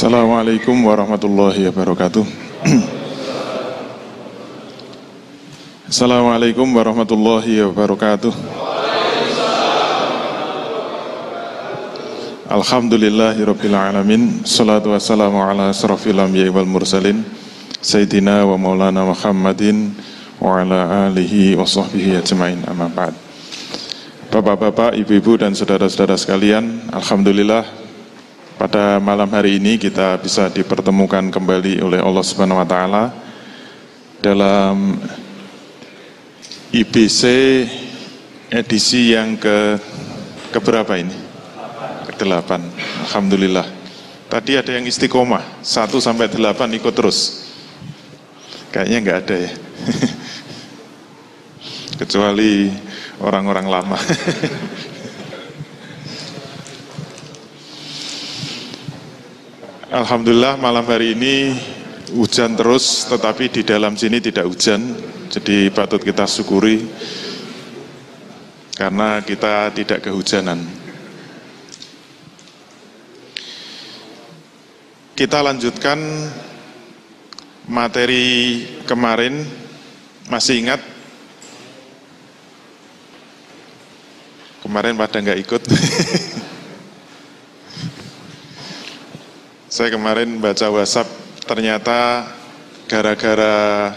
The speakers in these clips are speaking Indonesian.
Assalamualaikum warahmatullahi wabarakatuh. Assalamualaikum warahmatullahi wabarakatuh. Alhamdulillahirabbil alamin. Shalatu wassalamu ala asrofil anbiya'i wal mursalin Sayyidina wa maulana Muhammadin wa ala alihi wa sahbihi ajma'in, amma ba'd. Bapak-bapak, ibu-ibu dan saudara-saudara sekalian, alhamdulillah pada malam hari ini kita bisa dipertemukan kembali oleh Allah Subhanahu wa taala dalam IBC edisi yang keberapa ini? Ke-8. Alhamdulillah. Tadi ada yang istiqomah 1 sampai 8 ikut terus. Kayaknya enggak ada ya. Kecuali orang-orang lama. Alhamdulillah malam hari ini hujan terus, tetapi di dalam sini tidak hujan. Jadi patut kita syukuri karena kita tidak kehujanan. Kita lanjutkan materi kemarin. Masih ingat? Kemarin pada nggak ikut. Saya kemarin baca WhatsApp, ternyata gara-gara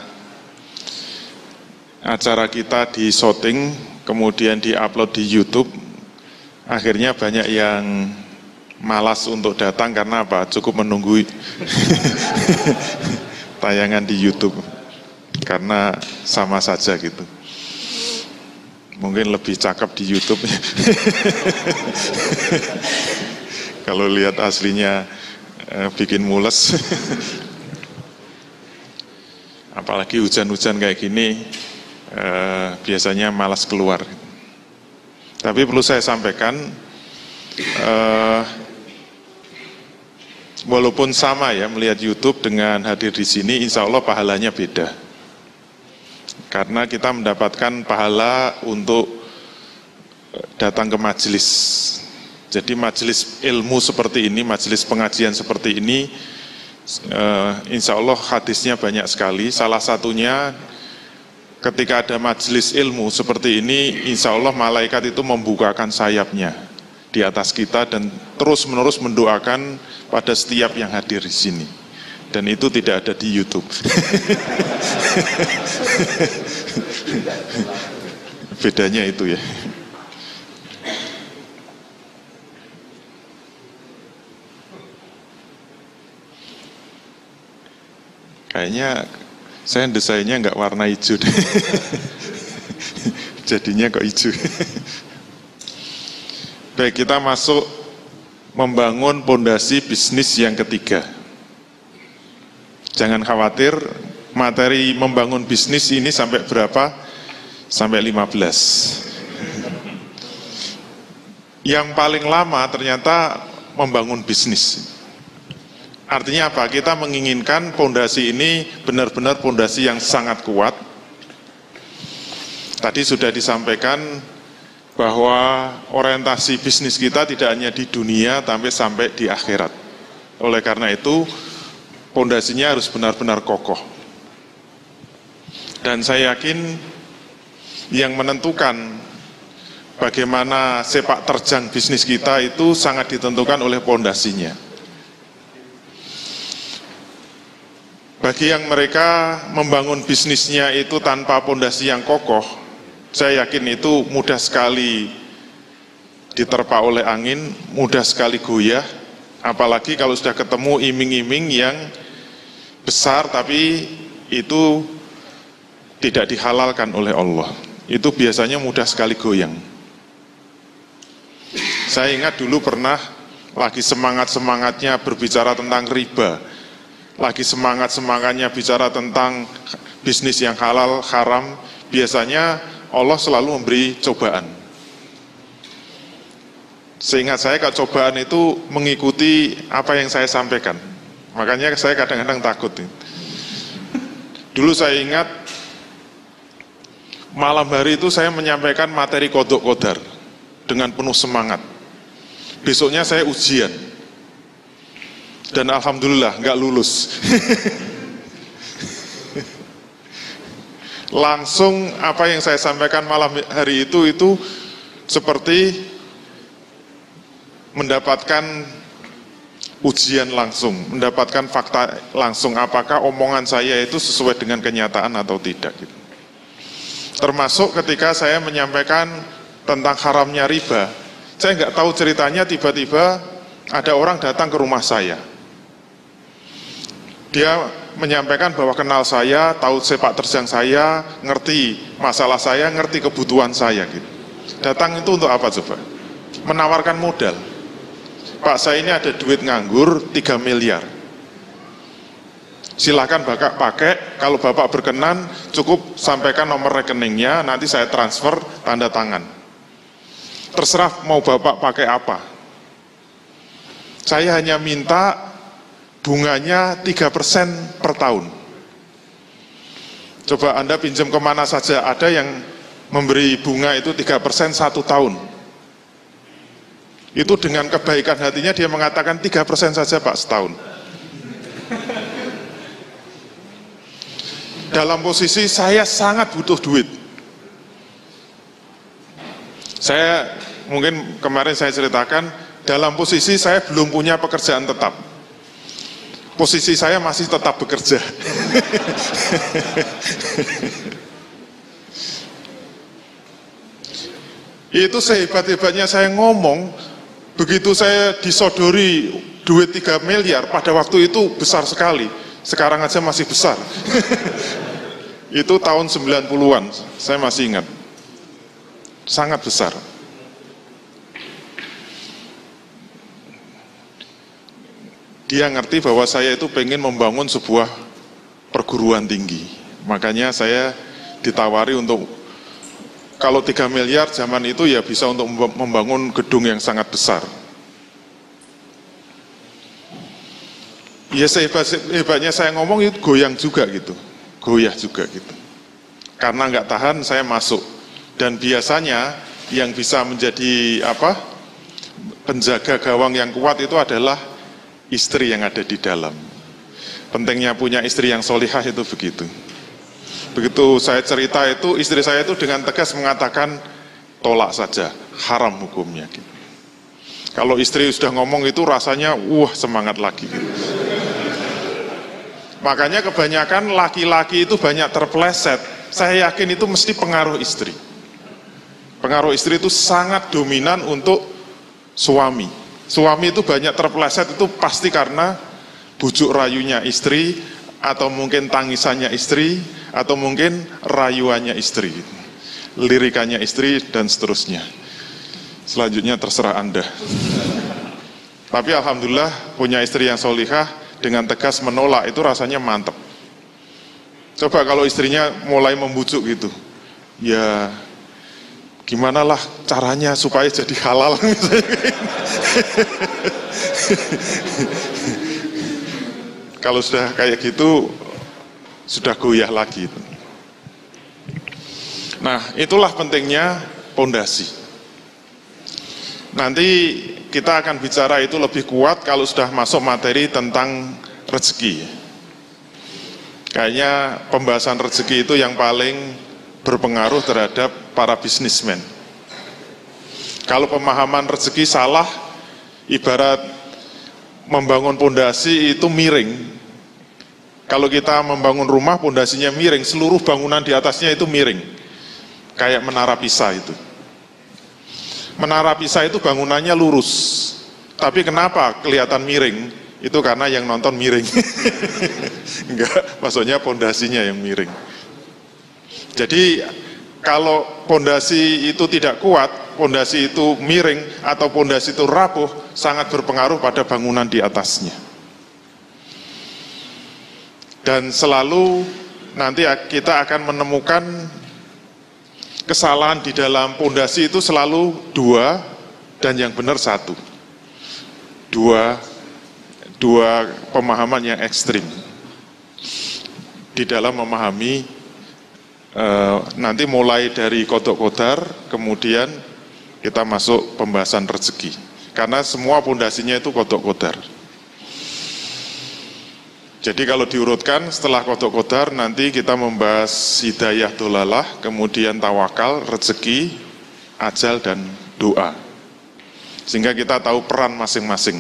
acara kita di shooting, kemudian di-upload di YouTube, akhirnya banyak yang malas untuk datang karena apa? Cukup menunggu tayangan di YouTube, karena sama saja gitu. Mungkin lebih cakep di YouTube. Kalau lihat aslinya bikin mules. Apalagi hujan-hujan kayak gini, biasanya malas keluar. Tapi perlu saya sampaikan, walaupun sama ya melihat YouTube dengan hadir di sini, insya Allah pahalanya beda. Karena kita mendapatkan pahala untuk datang ke majelis. Jadi majelis ilmu seperti ini, majelis pengajian seperti ini, insya Allah hadisnya banyak sekali. Salah satunya ketika ada majelis ilmu seperti ini, insya Allah malaikat itu membukakan sayapnya di atas kita dan terus-menerus mendoakan pada setiap yang hadir di sini. Dan itu tidak ada di YouTube. Bedanya itu ya. Kayaknya saya desainnya nggak warna hijau deh. Jadinya kok hijau. Baik, kita masuk membangun pondasi bisnis yang ketiga. Jangan khawatir, materi membangun bisnis ini sampai berapa? Sampai 15. Yang paling lama ternyata membangun bisnis. Artinya apa? Kita menginginkan pondasi ini benar-benar pondasi yang sangat kuat. Tadi sudah disampaikan bahwa orientasi bisnis kita tidak hanya di dunia, tapi sampai di akhirat. Oleh karena itu, pondasinya harus benar-benar kokoh. Dan saya yakin yang menentukan bagaimana sepak terjang bisnis kita itu sangat ditentukan oleh pondasinya. Bagi yang mereka membangun bisnisnya itu tanpa pondasi yang kokoh, saya yakin itu mudah sekali diterpa oleh angin, mudah sekali goyah, apalagi kalau sudah ketemu iming-iming yang besar tapi itu tidak dihalalkan oleh Allah. Itu biasanya mudah sekali goyang. Saya ingat dulu pernah lagi semangat-semangatnya berbicara tentang riba, lagi semangat-semangatnya bicara tentang bisnis yang halal, haram, biasanya Allah selalu memberi cobaan. Seingat saya cobaan itu mengikuti apa yang saya sampaikan. Makanya saya kadang-kadang takut. Dulu saya ingat malam hari itu saya menyampaikan materi kodok kodar dengan penuh semangat. Besoknya saya ujian. Dan alhamdulillah nggak lulus. Langsung apa yang saya sampaikan malam hari itu seperti mendapatkan ujian langsung, mendapatkan fakta langsung apakah omongan saya itu sesuai dengan kenyataan atau tidak gitu. Termasuk ketika saya menyampaikan tentang haramnya riba, saya nggak tahu ceritanya, tiba-tiba ada orang datang ke rumah saya. Dia menyampaikan bahwa kenal saya, tahu sepak terjang saya, ngerti masalah saya, ngerti kebutuhan saya gitu. Datang itu untuk apa coba? Menawarkan modal. Pak, saya ini ada duit nganggur 3 miliar. Silakan Bapak pakai, kalau Bapak berkenan cukup sampaikan nomor rekeningnya, nanti saya transfer tanda tangan. Terserah mau Bapak pakai apa. Saya hanya minta bunganya 3% per tahun. Coba Anda pinjam kemana saja, ada yang memberi bunga itu 3% 1 tahun. Itu dengan kebaikan hatinya dia mengatakan 3% saja Pak setahun. Dalam posisi saya sangat butuh duit. Saya mungkin kemarin saya ceritakan, dalam posisi saya belum punya pekerjaan tetap. Posisi saya masih tetap bekerja. Itu sehebat-hebatnya saya ngomong, begitu saya disodori duit 3 miliar, pada waktu itu besar sekali. Sekarang aja masih besar. Itu tahun 90-an, saya masih ingat. Sangat besar. Dia ngerti bahwa saya itu pengen membangun sebuah perguruan tinggi. Makanya saya ditawari untuk, kalau 3 miliar zaman itu ya bisa untuk membangun gedung yang sangat besar. Ya sehebat-hebatnya saya ngomong itu goyang juga gitu. Goyah juga gitu. Karena nggak tahan saya masuk. Dan biasanya yang bisa menjadi penjaga gawang yang kuat itu adalah istri yang ada di dalam. Pentingnya punya istri yang solihah itu begitu. Begitu saya cerita itu, istri saya itu dengan tegas mengatakan, tolak saja, haram hukumnya. Gitu. Kalau istri sudah ngomong itu rasanya, semangat lagi. Gitu. Makanya kebanyakan laki-laki itu banyak terpeleset. Saya yakin itu mesti pengaruh istri. Pengaruh istri itu sangat dominan untuk suami. Suami itu banyak terpeleset itu pasti karena bujuk rayunya istri, atau mungkin tangisannya istri, atau mungkin rayuannya istri, lirikannya istri, dan seterusnya. Selanjutnya terserah Anda. Tapi alhamdulillah punya istri yang solihah, dengan tegas menolak itu rasanya mantep. Coba kalau istrinya mulai membujuk gitu, ya gimana lah caranya supaya jadi halal misalnya. Kalau sudah kayak gitu sudah goyah lagi. Nah, itulah pentingnya pondasi. Nanti kita akan bicara itu lebih kuat kalau sudah masuk materi tentang rezeki. Kayaknya pembahasan rezeki itu yang paling berpengaruh terhadap para bisnismen. Kalau pemahaman rezeki salah, ibarat membangun pondasi itu miring. Kalau kita membangun rumah, pondasinya miring, seluruh bangunan di atasnya itu miring. Kayak menara Pisa itu. Menara Pisa itu bangunannya lurus. Tapi kenapa kelihatan miring? Itu karena yang nonton miring. Enggak, maksudnya pondasinya yang miring. Jadi kalau pondasi itu tidak kuat, pondasi itu miring atau pondasi itu rapuh, sangat berpengaruh pada bangunan di atasnya. Dan selalu nanti kita akan menemukan kesalahan di dalam pondasi itu selalu 2 dan yang benar 1. Dua pemahaman yang ekstrim di dalam memahami. Nanti mulai dari kodok kodar, kemudian kita masuk pembahasan rezeki. Karena semua pondasinya itu kodok kodar. Jadi kalau diurutkan setelah Qadha Qadar nanti kita membahas hidayah dolalah, kemudian tawakal, rezeki, ajal, dan doa. Sehingga kita tahu peran masing-masing.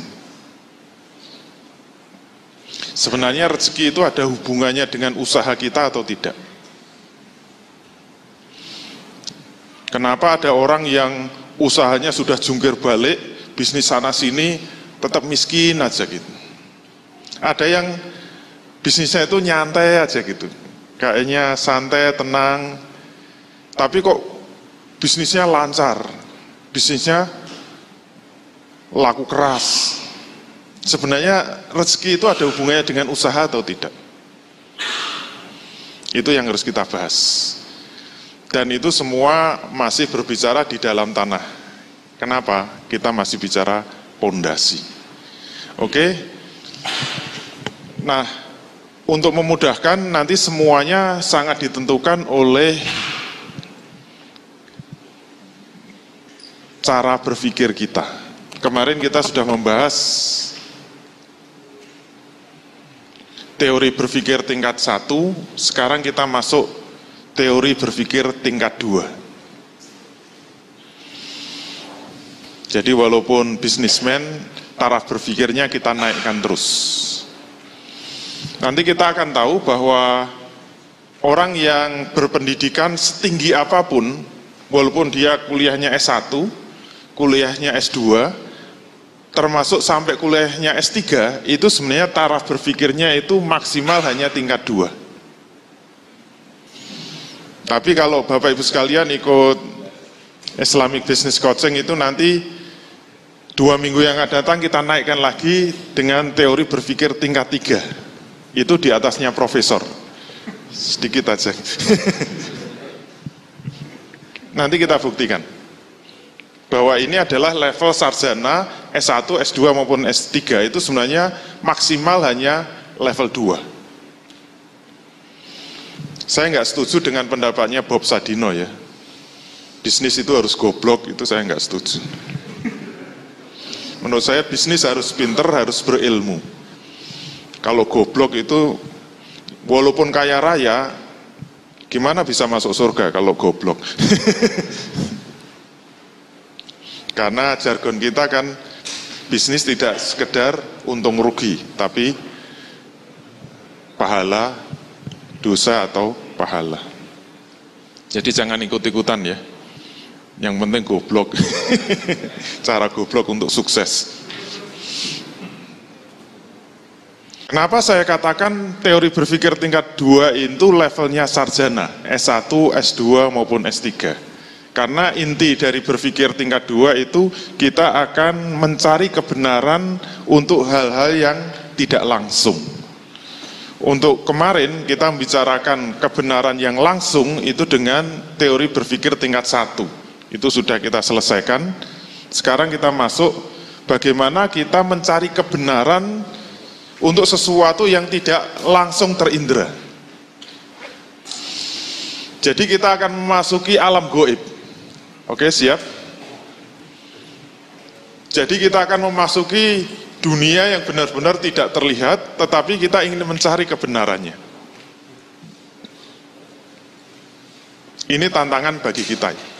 Sebenarnya rezeki itu ada hubungannya dengan usaha kita atau tidak. Kenapa ada orang yang usahanya sudah jungkir balik, bisnis sana sini, tetap miskin aja gitu. Ada yang bisnisnya itu nyantai aja gitu, kayaknya santai, tenang, tapi kok bisnisnya lancar, bisnisnya laku keras. Sebenarnya rezeki itu ada hubungannya dengan usaha atau tidak? Itu yang harus kita bahas. Dan itu semua masih berbicara di dalam tanah. Kenapa? Kita masih bicara pondasi. Oke? Nah, untuk memudahkan nanti semuanya sangat ditentukan oleh cara berpikir kita. Kemarin kita sudah membahas teori berpikir tingkat 1, sekarang kita masuk teori berpikir tingkat 2. Jadi walaupun bisnismen, taraf berpikirnya kita naikkan terus. Nanti kita akan tahu bahwa orang yang berpendidikan setinggi apapun, walaupun dia kuliahnya S1, kuliahnya S2, termasuk sampai kuliahnya S3, itu sebenarnya taraf berpikirnya itu maksimal hanya tingkat 2. Tapi kalau Bapak Ibu sekalian ikut Islamic Business Coaching itu nanti 2 minggu yang akan datang kita naikkan lagi dengan teori berpikir tingkat 3. Itu di atasnya profesor. Sedikit aja. Nanti kita buktikan bahwa ini adalah level sarjana S1, S2 maupun S3 itu sebenarnya maksimal hanya level 2. Saya nggak setuju dengan pendapatnya Bob Sadino ya. Bisnis itu harus goblok, itu saya nggak setuju. Menurut saya bisnis harus pinter, harus berilmu. Kalau goblok itu walaupun kaya raya, gimana bisa masuk surga kalau goblok? Karena jargon kita kan bisnis tidak sekedar untung rugi, tapi pahala, dosa atau pahala. Jadi jangan ikut-ikutan ya. Yang penting goblok. Cara goblok untuk sukses. Kenapa saya katakan teori berpikir tingkat 2 itu levelnya sarjana, S1, S2 maupun S3. Karena inti dari berpikir tingkat 2 itu kita akan mencari kebenaran untuk hal-hal yang tidak langsung. Untuk kemarin kita membicarakan kebenaran yang langsung itu dengan teori berpikir tingkat 1. Itu sudah kita selesaikan. Sekarang kita masuk bagaimana kita mencari kebenaran untuk sesuatu yang tidak langsung terindra. Jadi kita akan memasuki alam gaib. Oke, siap? Jadi kita akan memasuki dunia yang benar-benar tidak terlihat, tetapi kita ingin mencari kebenarannya. Ini tantangan bagi kita.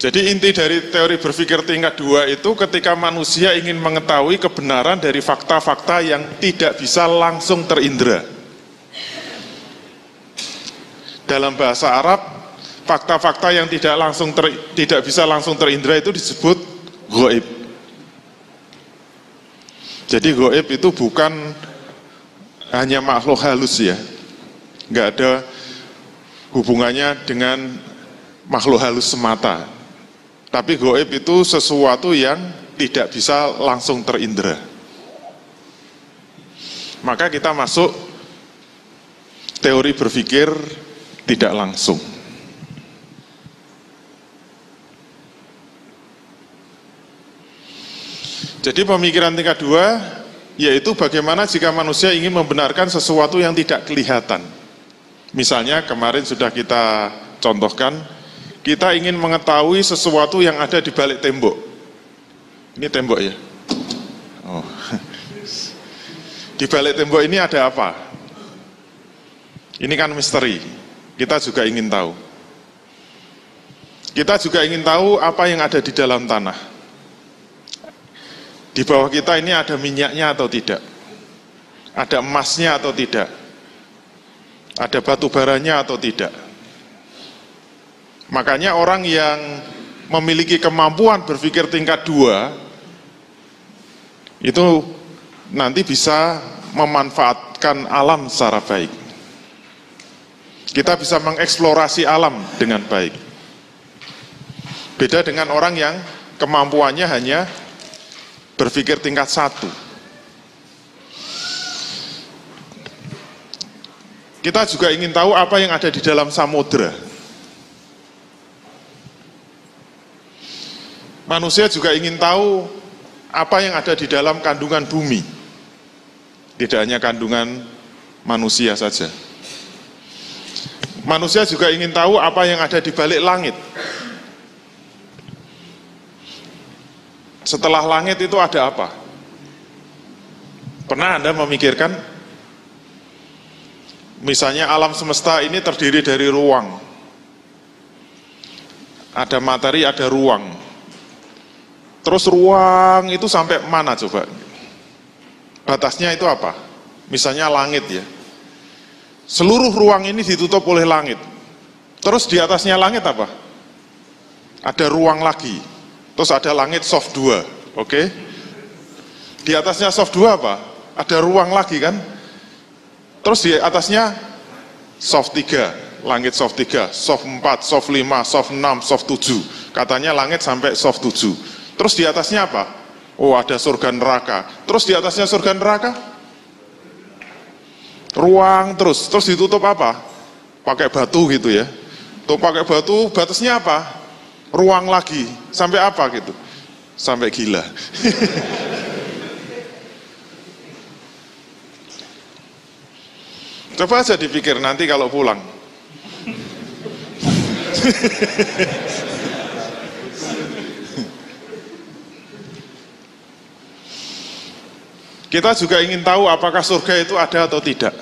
Jadi inti dari teori berpikir tingkat 2 itu ketika manusia ingin mengetahui kebenaran dari fakta-fakta yang tidak bisa langsung terindra. Dalam bahasa Arab, fakta-fakta yang tidak bisa langsung terindra itu disebut ghaib. Jadi ghaib itu bukan hanya makhluk halus ya, nggak ada hubungannya dengan makhluk halus semata. Tapi ghaib itu sesuatu yang tidak bisa langsung terindra. Maka kita masuk teori berpikir tidak langsung. Jadi pemikiran tingkat 2 yaitu bagaimana jika manusia ingin membenarkan sesuatu yang tidak kelihatan. Misalnya kemarin sudah kita contohkan, kita ingin mengetahui sesuatu yang ada di balik tembok. Ini tembok ya. Oh. Di balik tembok ini ada apa? Ini kan misteri. Kita juga ingin tahu. Kita juga ingin tahu apa yang ada di dalam tanah. Di bawah kita ini ada minyaknya atau tidak? Ada emasnya atau tidak? Ada batu baranya atau tidak? Makanya orang yang memiliki kemampuan berpikir tingkat 2 itu nanti bisa memanfaatkan alam secara baik. Kita bisa mengeksplorasi alam dengan baik. Beda dengan orang yang kemampuannya hanya berpikir tingkat 1. Kita juga ingin tahu apa yang ada di dalam samudra. Manusia juga ingin tahu apa yang ada di dalam kandungan bumi. Tidak hanya kandungan manusia saja. Manusia juga ingin tahu apa yang ada di balik langit. Setelah langit itu ada apa? Pernah Anda memikirkan? Misalnya alam semesta ini terdiri dari ruang. Ada materi, ada ruang. Terus ruang itu sampai mana coba? Batasnya itu apa? Misalnya langit ya. Seluruh ruang ini ditutup oleh langit. Terus di atasnya langit apa? Ada ruang lagi. Terus ada langit soft 2, oke? Di atasnya soft 2 apa? Ada ruang lagi kan? Terus di atasnya soft 3, langit soft 3, soft 4, soft 5, soft 6, soft 7. Katanya langit sampai soft 7. Terus di atasnya apa? Oh, ada surga neraka. Terus di atasnya surga neraka? Ruang terus ditutup apa? Pakai batu gitu ya. Tuh pakai batu, batasnya apa? Ruang lagi. Sampai apa gitu? Sampai gila. Coba aja dipikir nanti kalau pulang. Kita juga ingin tahu apakah surga itu ada atau tidak.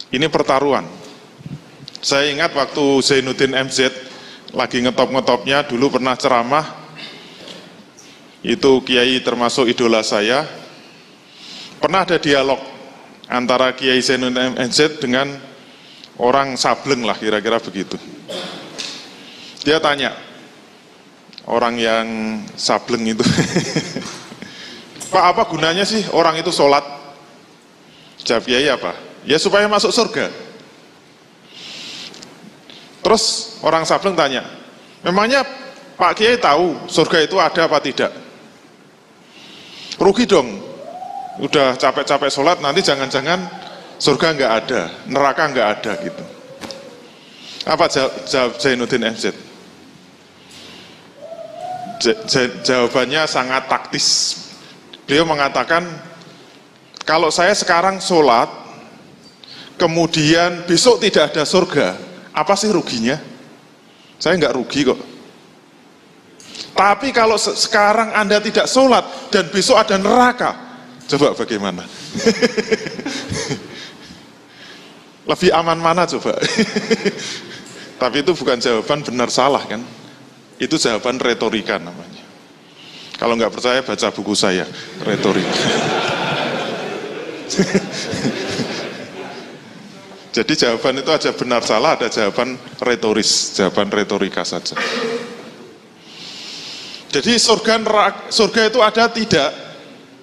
Ini pertaruhan. Saya ingat waktu Zainuddin MZ lagi ngetop-ngetopnya, dulu pernah ceramah, itu kiai termasuk idola saya. Pernah ada dialog antara Kiai Zainuddin MZ dengan orang Sableng lah, kira-kira begitu. Dia tanya, orang yang Sableng itu, Pak, apa gunanya sih orang itu sholat? Jawab Kiai apa? Ya supaya masuk surga. Terus orang Sableng tanya, memangnya Pak Kiai tahu surga itu ada apa tidak? Rugi dong, udah capek-capek sholat, nanti jangan-jangan surga nggak ada, neraka nggak ada gitu. Apa jawab Zainuddin MZ? Jawabannya sangat taktis. Beliau mengatakan, kalau saya sekarang sholat, kemudian besok tidak ada surga, apa sih ruginya? Saya nggak rugi kok. Tapi kalau sekarang Anda tidak sholat dan besok ada neraka, coba bagaimana? Lebih aman mana coba? Tapi itu bukan jawaban benar salah kan? Itu jawaban retorika namanya. Kalau nggak percaya baca buku saya, retorika. Jadi jawaban itu aja benar salah, ada jawaban retoris, jawaban retorika saja. Jadi surga itu ada tidak?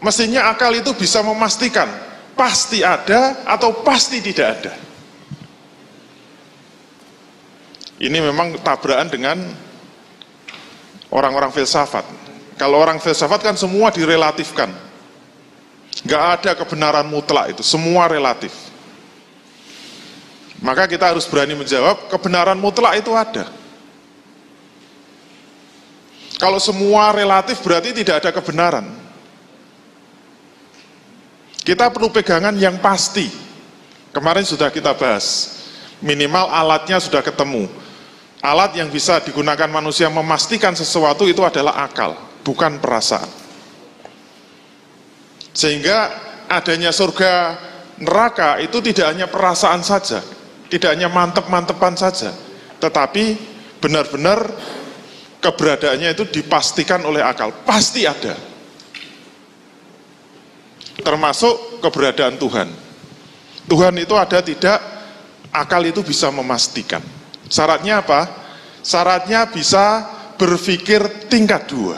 Mestinya akal itu bisa memastikan pasti ada atau pasti tidak ada. Ini memang tabrakan dengan orang-orang filsafat. Kalau orang filsafat kan semua direlatifkan. Nggak ada kebenaran mutlak itu, semua relatif. Maka kita harus berani menjawab, kebenaran mutlak itu ada. Kalau semua relatif berarti tidak ada kebenaran. Kita perlu pegangan yang pasti. Kemarin sudah kita bahas, minimal alatnya sudah ketemu. Alat yang bisa digunakan manusia memastikan sesuatu itu adalah akal. bukan perasaan. Sehingga adanya surga neraka itu tidak hanya perasaan saja, tidak hanya mantep-mantepan saja, tetapi benar-benar keberadaannya itu dipastikan oleh akal, pasti ada. Termasuk keberadaan Tuhan. Tuhan itu ada tidak, akal itu bisa memastikan. Syaratnya apa? Syaratnya bisa berpikir tingkat 2.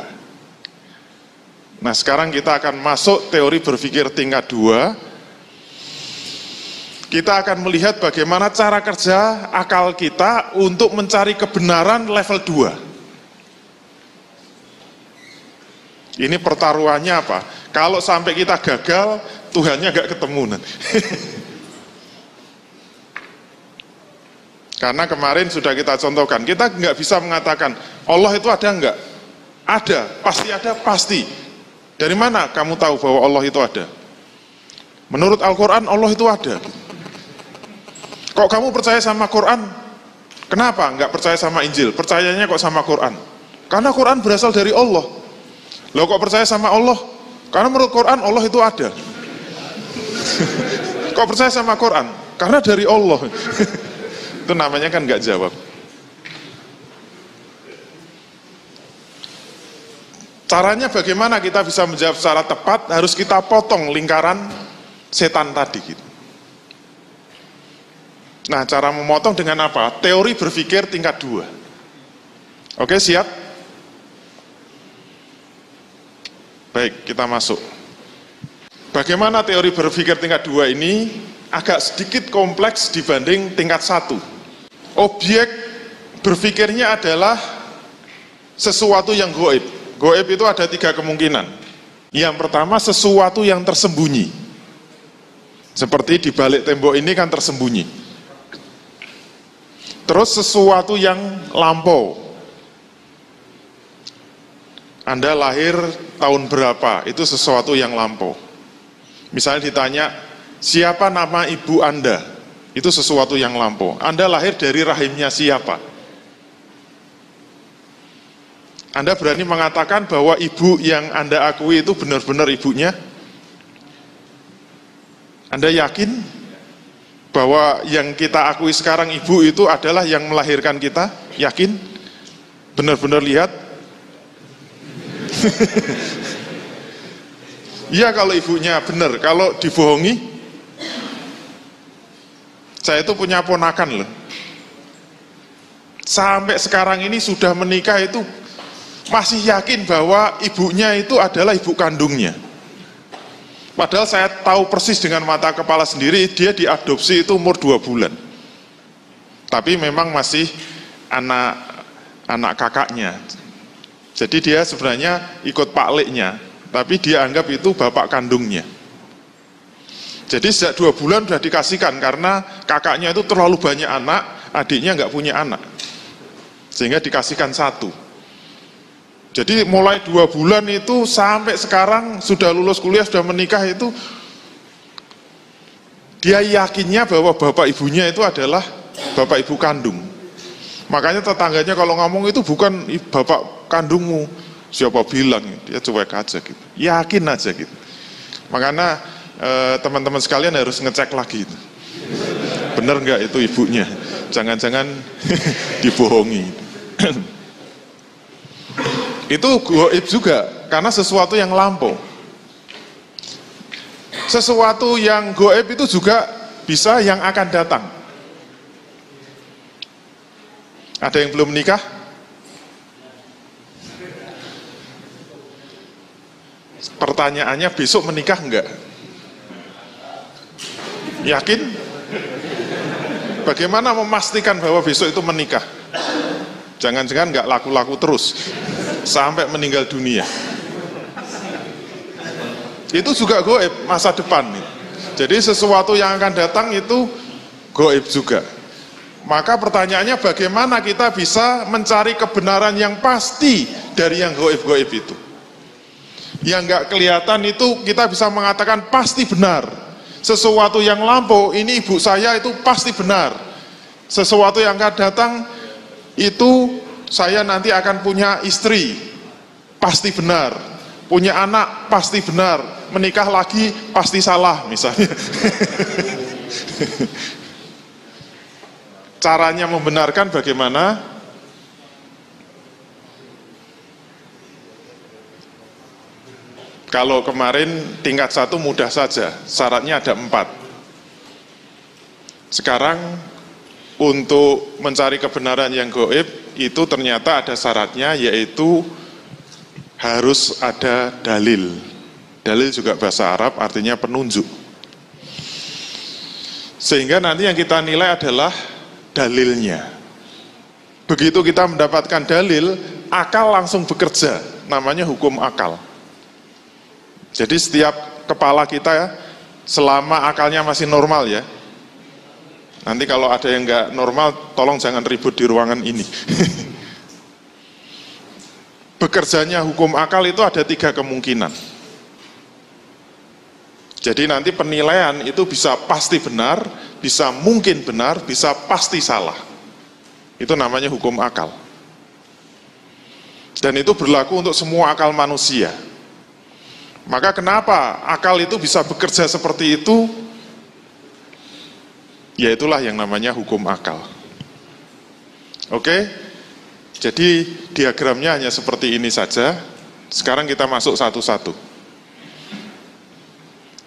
Nah, sekarang kita akan masuk teori berpikir tingkat 2. Kita akan melihat bagaimana cara kerja akal kita untuk mencari kebenaran level 2. Ini pertaruhannya apa? Kalau sampai kita gagal, Tuhannya gak ketemu. Karena kemarin sudah kita contohkan, kita nggak bisa mengatakan Allah itu ada nggak? Ada, pasti. Dari mana kamu tahu bahwa Allah itu ada? Menurut Al-Quran Allah itu ada. Kok kamu percaya sama Quran? Kenapa nggak percaya sama Injil? Percayanya kok sama Quran? Karena Quran berasal dari Allah. Loh kok percaya sama Allah? Karena menurut Quran Allah itu ada. Kok percaya sama Quran? Karena dari Allah. Itu namanya kan nggak jawab. Caranya bagaimana kita bisa menjawab secara tepat? Harus kita potong lingkaran setan tadi gitu. Nah, cara memotong dengan apa? Teori berpikir tingkat 2. Oke, siap? Baik, kita masuk. Bagaimana teori berpikir tingkat 2 ini? Agak sedikit kompleks dibanding tingkat 1. Objek berpikirnya adalah sesuatu yang gaib. Gaib itu ada 3 kemungkinan. Yang pertama, sesuatu yang tersembunyi. Seperti di balik tembok ini kan tersembunyi. Terus sesuatu yang lampau. Anda lahir tahun berapa? Itu sesuatu yang lampau. Misalnya ditanya, siapa nama ibu Anda? Itu sesuatu yang lampau. Anda lahir dari rahimnya siapa? Anda berani mengatakan bahwa ibu yang Anda akui itu benar-benar ibunya? Anda yakin bahwa yang kita akui sekarang ibu itu adalah yang melahirkan kita? Yakin? Benar-benar lihat? Iya kalau ibunya benar, kalau dibohongi? Saya itu punya ponakan loh. Sampai sekarang ini sudah menikah itu masih yakin bahwa ibunya itu adalah ibu kandungnya. Padahal saya tahu persis dengan mata kepala sendiri dia diadopsi itu umur 2 bulan. Tapi memang masih anak kakaknya. Jadi dia sebenarnya ikut pakliknya, tapi dia anggap itu bapak kandungnya. Jadi sejak 2 bulan sudah dikasihkan karena kakaknya itu terlalu banyak anak, adiknya nggak punya anak. Sehingga dikasihkan 1. Jadi mulai 2 bulan itu sampai sekarang sudah lulus kuliah, sudah menikah itu dia yakinnya bahwa bapak ibunya itu adalah bapak ibu kandung. Makanya tetangganya kalau ngomong itu bukan bapak kandungmu, siapa bilang, dia cuek aja gitu. Yakin aja gitu. Makanya teman-teman sekalian harus ngecek lagi itu. Bener nggak itu ibunya? Jangan-jangan dibohongi. Itu gaib juga, karena sesuatu yang lampau. Sesuatu yang gaib itu juga bisa yang akan datang. Ada yang belum menikah? Pertanyaannya besok menikah enggak? Yakin? Bagaimana memastikan bahwa besok itu menikah? Jangan-jangan enggak laku-laku terus sampai meninggal dunia. Itu juga gaib masa depan. Jadi sesuatu yang akan datang itu gaib juga. Maka pertanyaannya bagaimana kita bisa mencari kebenaran yang pasti dari yang gaib-gaib itu. Yang nggak kelihatan itu kita bisa mengatakan pasti benar. Sesuatu yang lampau, ini ibu saya itu pasti benar. Sesuatu yang akan datang itu saya nanti akan punya istri. pasti benar. Punya anak pasti benar. Menikah lagi pasti salah misalnya. Caranya membenarkan bagaimana? Kalau kemarin tingkat 1 mudah saja, syaratnya ada 4. Sekarang untuk mencari kebenaran yang gaib itu ternyata ada syaratnya, yaitu harus ada dalil. Dalil juga bahasa Arab artinya penunjuk. Sehingga nanti yang kita nilai adalah dalilnya. Begitu kita mendapatkan dalil, akal langsung bekerja, namanya hukum akal. Jadi setiap kepala kita ya, selama akalnya masih normal ya. Nanti kalau ada yang nggak normal, tolong jangan ribut di ruangan ini. Bekerjanya hukum akal itu ada 3 kemungkinan. Jadi nanti penilaian itu bisa pasti benar, bisa mungkin benar, bisa pasti salah. Itu namanya hukum akal. Dan itu berlaku untuk semua akal manusia. Maka kenapa akal itu bisa bekerja seperti itu? Ya itulah yang namanya hukum akal. Oke? Jadi diagramnya hanya seperti ini saja. Sekarang kita masuk satu-satu.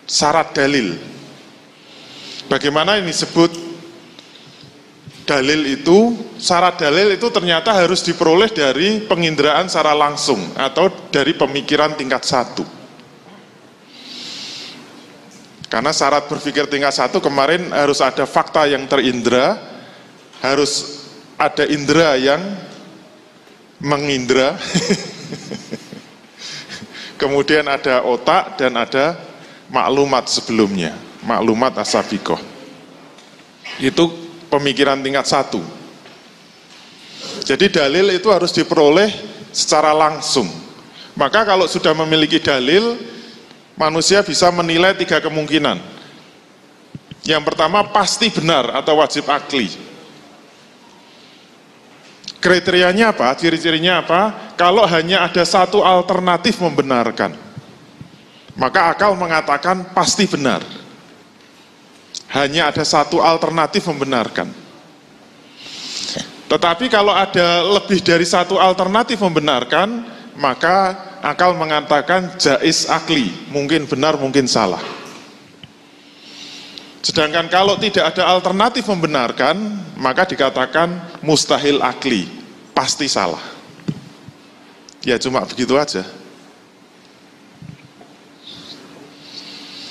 Syarat dalil. Bagaimana ini disebut dalil itu? Syarat dalil itu ternyata harus diperoleh dari penginderaan secara langsung atau dari pemikiran tingkat 1. Karena syarat berpikir tingkat 1 kemarin harus ada fakta yang terindra, harus ada indera yang mengindra, kemudian ada otak dan ada maklumat sebelumnya, maklumat as-sabiqah. Itu pemikiran tingkat 1. Jadi dalil itu harus diperoleh secara langsung. Maka kalau sudah memiliki dalil, manusia bisa menilai 3 kemungkinan. Yang pertama pasti benar atau wajib akli. Kriterianya apa? Ciri-cirinya apa? Kalau hanya ada satu alternatif membenarkan, maka akal mengatakan pasti benar. Hanya ada satu alternatif membenarkan. Tetapi kalau ada lebih dari satu alternatif membenarkan, maka akal mengatakan jaiz akli, mungkin benar, mungkin salah. Sedangkan kalau tidak ada alternatif membenarkan, maka dikatakan mustahil akli, pasti salah. Ya cuma begitu aja.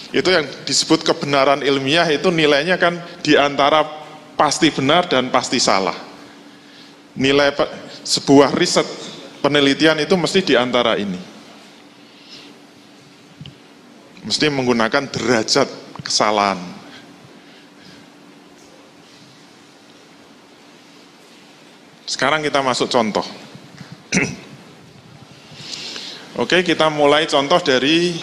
Itu yang disebut kebenaran ilmiah, itu nilainya kan di antara pasti benar dan pasti salah. Nilai sebuah riset penelitian itu mesti di antara ini. Mesti menggunakan derajat kesalahan. Sekarang kita masuk contoh. Oke, kita mulai contoh dari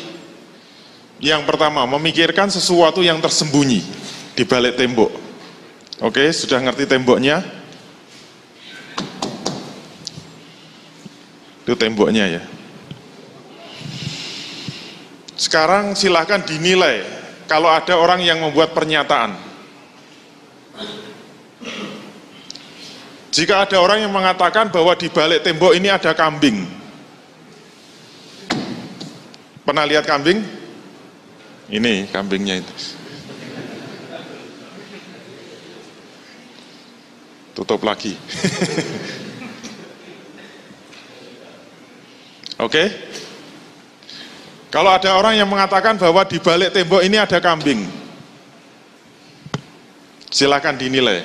yang pertama, memikirkan sesuatu yang tersembunyi di balik tembok. Oke, sudah ngerti temboknya? Itu temboknya ya. Sekarang silahkan dinilai kalau ada orang yang membuat pernyataan. Jika ada orang yang mengatakan bahwa di balik tembok ini ada kambing. Pernah lihat kambing? Ini kambingnya itu. Tutup lagi. Oke? Kalau ada orang yang mengatakan bahwa di balik tembok ini ada kambing, silakan dinilai.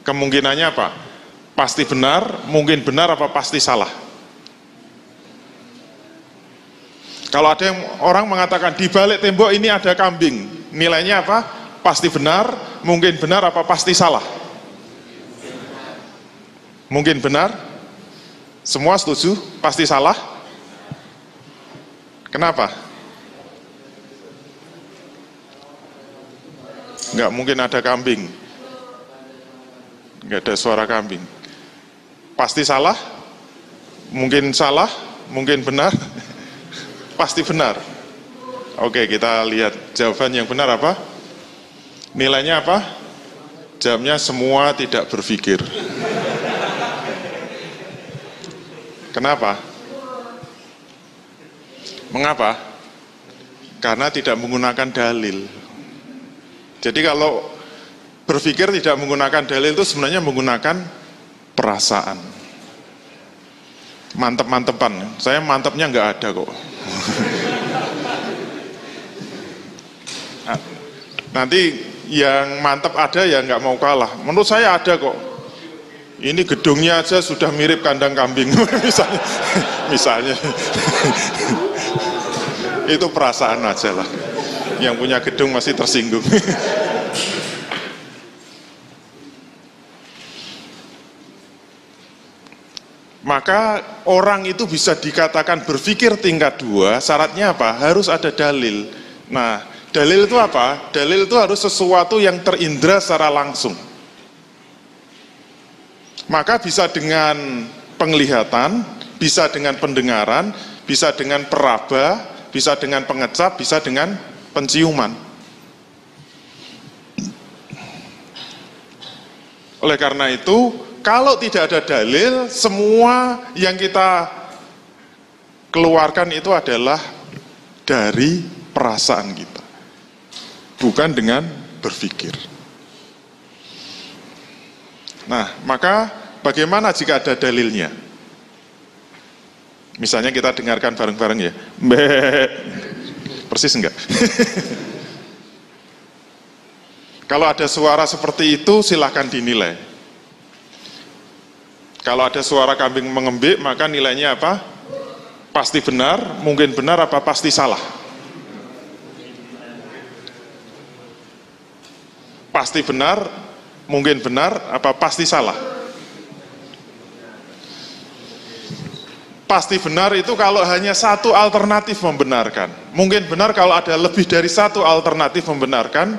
Kemungkinannya apa? Pasti benar, mungkin benar, apa pasti salah? Kalau ada yang orang mengatakan di balik tembok ini ada kambing, nilainya apa? Pasti benar, mungkin benar, apa pasti salah? Mungkin benar. Semua setuju? Pasti salah? Kenapa? Nggak mungkin ada kambing. Nggak ada suara kambing. Pasti salah? Mungkin salah? mungkin benar, pasti benar. Oke, kita lihat jawaban yang benar apa? Nilainya apa? Jawabnya semua tidak berpikir. Kenapa? Mengapa? Karena tidak menggunakan dalil. Jadi kalau berpikir tidak menggunakan dalil itu sebenarnya menggunakan perasaan. Mantep-mantepan. Saya mantepnya nggak ada kok. Nanti yang mantep ada ya nggak mau kalah. Menurut saya ada kok. Ini gedungnya aja sudah mirip kandang kambing. misalnya. Itu perasaan aja lah. Yang punya gedung masih tersinggung. Maka orang itu bisa dikatakan berpikir tingkat 2, syaratnya apa? Harus ada dalil. Nah, dalil itu apa? Dalil itu harus sesuatu yang terindra secara langsung. Maka bisa dengan penglihatan, bisa dengan pendengaran, bisa dengan peraba, bisa dengan pengecap, bisa dengan penciuman. Oleh karena itu, kalau tidak ada dalil, semua yang kita keluarkan itu adalah dari perasaan kita, bukan dengan berpikir. Nah, maka bagaimana jika ada dalilnya? Misalnya kita dengarkan bareng-bareng ya, persis enggak? Kalau ada suara seperti itu, silahkan dinilai. Kalau ada suara kambing mengembik, maka nilainya apa? Pasti benar, mungkin benar, apa pasti salah? Pasti benar, mungkin benar, apa pasti salah? Pasti benar itu kalau hanya satu alternatif membenarkan. Mungkin benar kalau ada lebih dari satu alternatif membenarkan.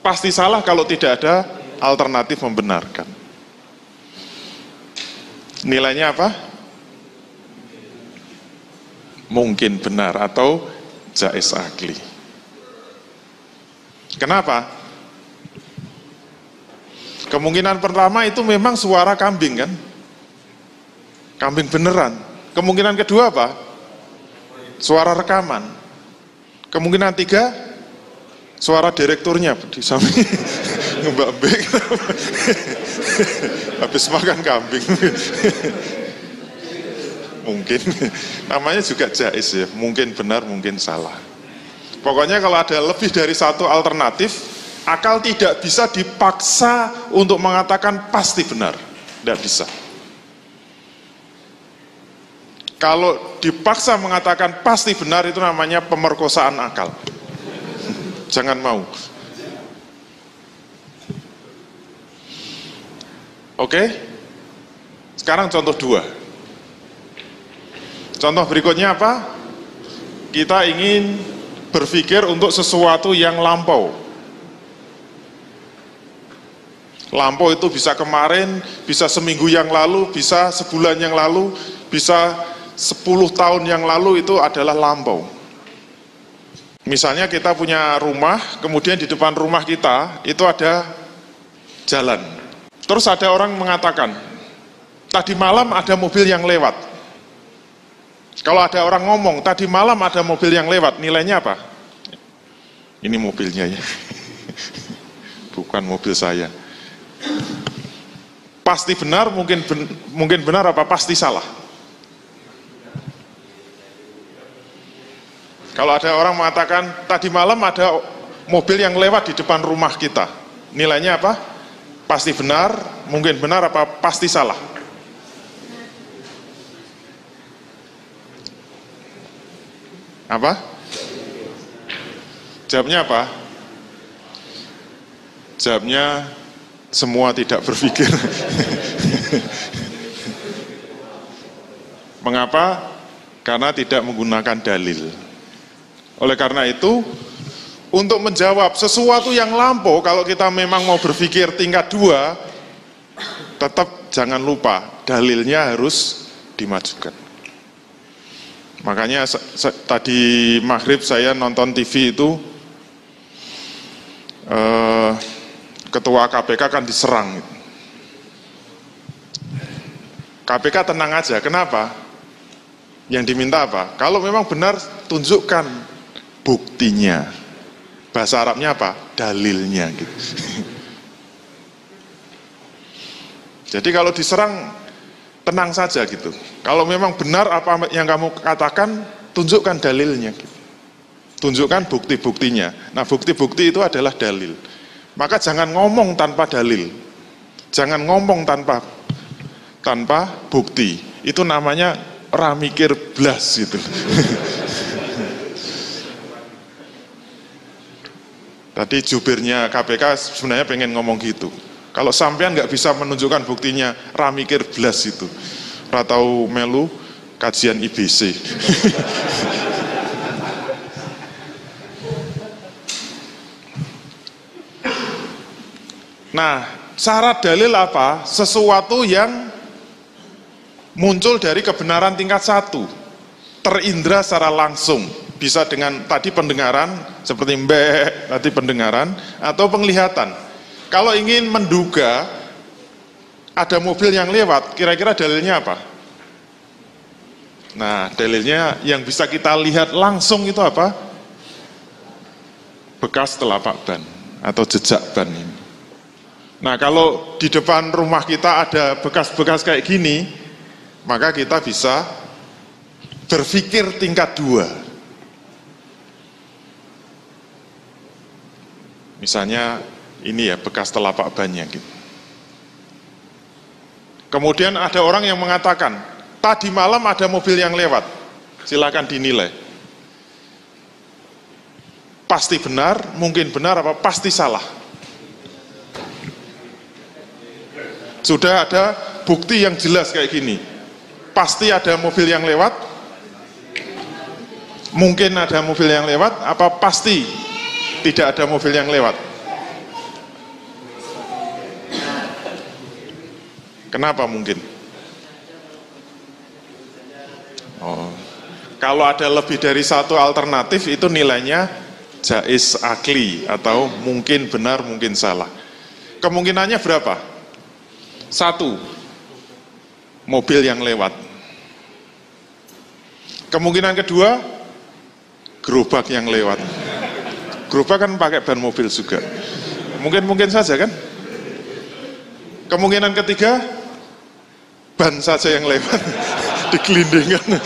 Pasti salah kalau tidak ada alternatif membenarkan. Nilainya apa? Mungkin benar atau jaiz akli. Kenapa? Kemungkinan pertama itu memang suara kambing kan? Kambing beneran. Kemungkinan kedua apa? Suara rekaman. Kemungkinan tiga, suara direkturnya di samping ngebambek habis makan kambing. Mungkin namanya juga jaiz ya, mungkin benar mungkin salah. Pokoknya kalau ada lebih dari satu alternatif, akal tidak bisa dipaksa untuk mengatakan pasti benar, tidak bisa. Kalau dipaksa mengatakan pasti benar itu namanya pemerkosaan akal. Jangan mau. Oke? Sekarang contoh 2. Contoh berikutnya apa? Kita ingin berpikir untuk sesuatu yang lampau. Lampau itu bisa kemarin, bisa seminggu yang lalu, bisa sebulan yang lalu, bisa 10 tahun yang lalu, itu adalah lampau. Misalnya kita punya rumah, kemudian di depan rumah kita itu ada jalan. Terus ada orang mengatakan, tadi malam ada mobil yang lewat. Kalau ada orang ngomong, tadi malam ada mobil yang lewat, nilainya apa? Ini mobilnya ya, bukan mobil saya. Pasti benar, mungkin benar, apa pasti salah? Kalau ada orang mengatakan, tadi malam ada mobil yang lewat di depan rumah kita, nilainya apa? Pasti benar, mungkin benar, apa pasti salah? Apa? Jawabnya apa? Jawabnya semua tidak berpikir. Mengapa? Karena tidak menggunakan dalil. Oleh karena itu, untuk menjawab sesuatu yang lampau, kalau kita memang mau berpikir tingkat 2, tetap jangan lupa dalilnya harus dimajukan. Makanya tadi maghrib saya nonton TV itu, ketua KPK kan diserang. KPK tenang aja, kenapa? Yang diminta apa? Kalau memang benar, tunjukkan buktinya. Bahasa Arabnya apa? Dalilnya gitu. Jadi kalau diserang, tenang saja gitu. Kalau memang benar apa yang kamu katakan, tunjukkan dalilnya gitu. Tunjukkan bukti-buktinya. Nah, bukti-bukti itu adalah dalil. Maka jangan ngomong tanpa dalil. Jangan ngomong tanpa bukti. Itu namanya ramikir blas gitu. Tadi jubirnya KPK sebenarnya pengen ngomong gitu. Kalau sampean nggak bisa menunjukkan buktinya, ramikir blas itu. Ratau melu kajian IBC. Nah, syarat dalil apa? Sesuatu yang muncul dari kebenaran tingkat 1, terindra secara langsung, bisa dengan tadi pendengaran, seperti mbek, tadi pendengaran, atau penglihatan. Kalau ingin menduga ada mobil yang lewat, kira-kira dalilnya apa? Nah, dalilnya yang bisa kita lihat langsung itu apa? Bekas telapak ban atau jejak ban ini. Nah, kalau di depan rumah kita ada bekas-bekas kayak gini, maka kita bisa berpikir tingkat 2. Misalnya ini ya bekas telapak bannya gitu. Kemudian ada orang yang mengatakan, tadi malam ada mobil yang lewat. Silakan dinilai. Pasti benar, mungkin benar, apa pasti salah. Sudah ada bukti yang jelas kayak gini. Pasti ada mobil yang lewat, mungkin ada mobil yang lewat, apa pasti tidak ada mobil yang lewat? Kenapa mungkin? Oh, kalau ada lebih dari satu alternatif itu nilainya jaiz akli atau mungkin benar mungkin salah. Kemungkinannya berapa? 1, mobil yang lewat. Kemungkinan kedua, gerobak yang lewat. Gerobak kan pakai ban mobil juga. Mungkin saja kan? Kemungkinan ketiga, ban saja yang lewat, digelindingkan.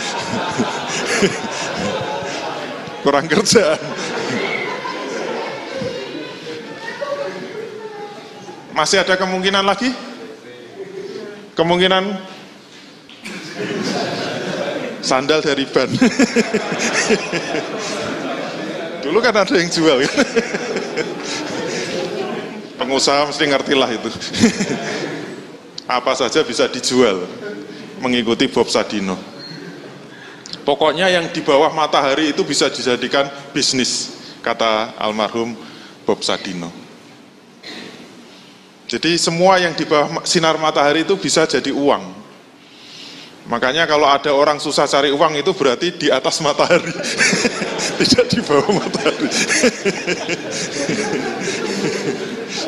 Kurang kerjaan. Masih ada kemungkinan lagi? Kemungkinan sandal dari ban. Dulu kan ada yang jual kan? Pengusaha mesti ngertilah itu. Apa saja bisa dijual mengikuti Bob Sadino. Pokoknya yang di bawah matahari itu bisa dijadikan bisnis, kata almarhum Bob Sadino. Jadi semua yang di bawah sinar matahari itu bisa jadi uang. Makanya kalau ada orang susah cari uang itu berarti di atas matahari, tidak di bawah matahari.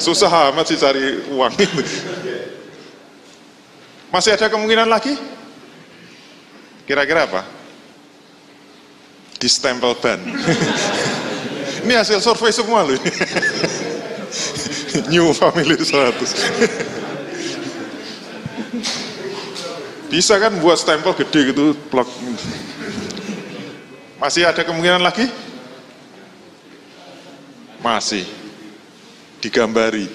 Susah amat sih cari uang itu. Masih ada kemungkinan lagi? Kira-kira apa? Distempel ban. Ini hasil survei semua loh. New Family 100. Bisa kan buat stempel gede gitu, plak. Masih ada kemungkinan lagi? Masih. Digambari.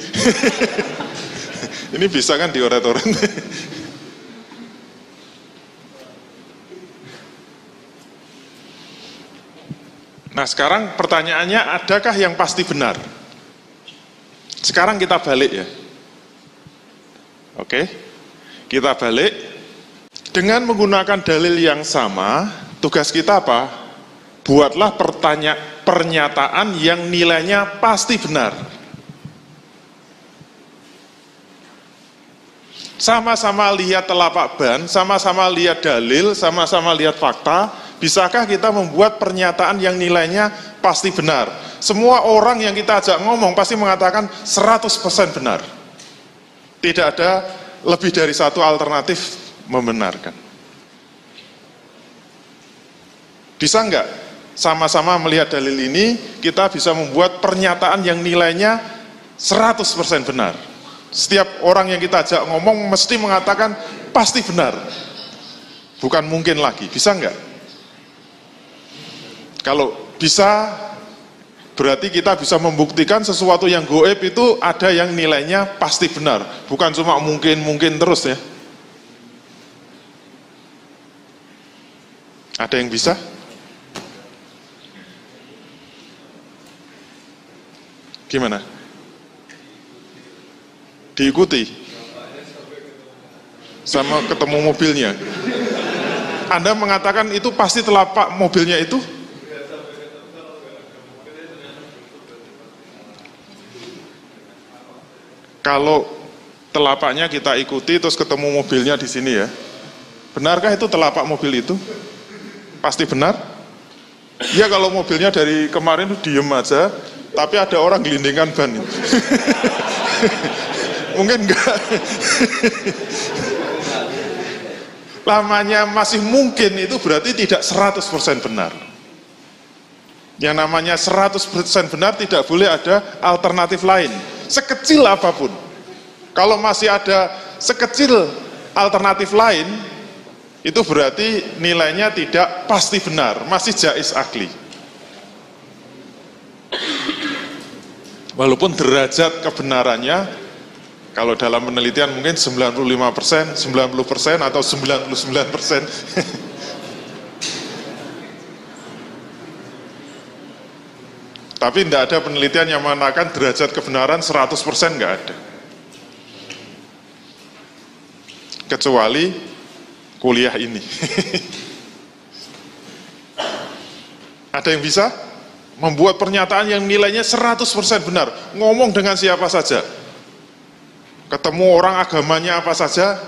Ini bisa kan dioret-oret. Nah, sekarang pertanyaannya, adakah yang pasti benar? Sekarang kita balik ya. Oke. Kita balik dengan menggunakan dalil yang sama. Tugas kita apa? Buatlah pernyataan yang nilainya pasti benar. Sama-sama lihat telapak ban, sama-sama lihat dalil, sama-sama lihat fakta, Bisakah kita membuat pernyataan yang nilainya pasti benar? Semua orang yang kita ajak ngomong pasti mengatakan 100% benar. Tidak ada lebih dari satu alternatif membenarkan. Bisa enggak sama-sama melihat dalil ini, kita bisa membuat pernyataan yang nilainya 100% benar? Setiap orang yang kita ajak ngomong mesti mengatakan pasti benar. Bukan mungkin lagi. Bisa enggak? Kalau bisa, berarti kita bisa membuktikan sesuatu yang goib itu ada yang nilainya pasti benar. Bukan cuma mungkin-mungkin terus ya. Ada yang bisa? Gimana? Diikuti? Sama ketemu mobilnya? Anda mengatakan itu pasti telapak mobilnya itu? Kalau telapaknya kita ikuti terus ketemu mobilnya di sini ya. Benarkah itu telapak mobil itu? Pasti benar? Ya kalau mobilnya dari kemarin itu diem aja, tapi ada orang gelindingan ban. Mungkin enggak. Lamanya masih mungkin itu berarti tidak 100% benar. Yang namanya 100% benar tidak boleh ada alternatif lain. Sekecil apapun. Kalau masih ada sekecil alternatif lain, itu berarti nilainya tidak pasti benar, masih jaiz akli. Walaupun derajat kebenarannya, kalau dalam penelitian mungkin 95%, 90% atau 99%. Tapi tidak ada penelitian yang mengatakan derajat kebenaran 100% nggak ada. Kecuali kuliah ini. Ada yang bisa membuat pernyataan yang nilainya 100% benar, ngomong dengan siapa saja, ketemu orang agamanya apa saja,